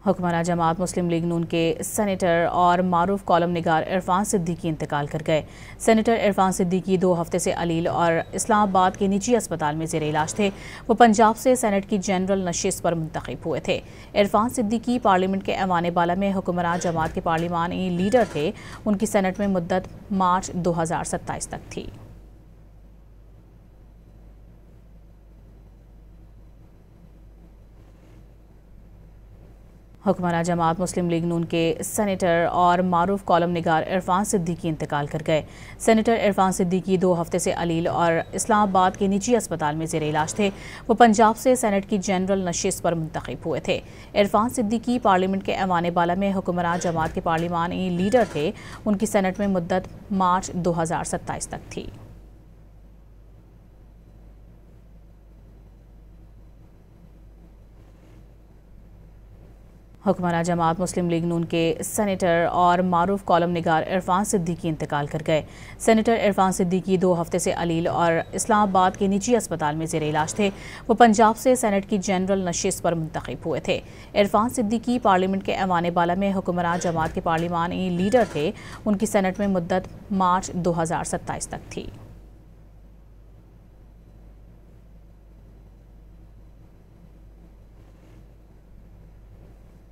हुक्मरान जमात मुस्लिम लीग नून के सेनेटर और मारूफ कॉलम निगार इरफान सिद्दीकी इंतकाल कर गए। सेनेटर इरफान सिद्दीकी 2 हफ्ते से अलील और इस्लामाबाद के निजी अस्पताल में ज़ेर इलाज थे। वो पंजाब से सेनेट की जनरल नशिस्त पर मुंतखब हुए थे। इरफान सिद्दीकी पार्लियामेंट के ऐवान बाला में हुक्मरान जमात के पार्लिमानी लीडर थे। उनकी सेनेट में मुद्दत मार्च 2027 तक थी। हुक्मरान जमात मुस्लिम लीग नून के सेनेटर और मारूफ कॉलम निगार इरफान सिद्दीकी इंतकाल कर गए। सेनेटर इरफान सिद्दीकी 2 हफ्ते से अलील और इस्लामाबाद के निजी अस्पताल में ज़ेर इलाज थे। वो पंजाब से सेनेट की जनरल नशिस्त पर मुंतखब हुए थे। इरफान सिद्दीकी पार्लियामेंट के ऐवान बाला में हुक्मरान जमात के पार्लिमानी लीडर थे। उनकी सेनेट में मुद्दत मार्च 2027 तक थी। हुक्मरान जमात मुस्लिम लीग नून के सेनेटर और मारूफ कॉलम निगार इरफान सिद्दीकी इंतकाल कर गए। सेनेटर इरफान सिद्दीकी 2 हफ्ते से अलील और इस्लामाबाद के निजी अस्पताल में ज़ेर इलाज थे। वो पंजाब से सेनेट की जनरल नशिस्त पर मुंतखब हुए थे। इरफान सिद्दीकी पार्लियामेंट के ऐवान बाला में हुक्मरान जमात के पार्लिमानी लीडर थे। उनकी सेनेट में मुद्दत मार्च 2027 तक थी।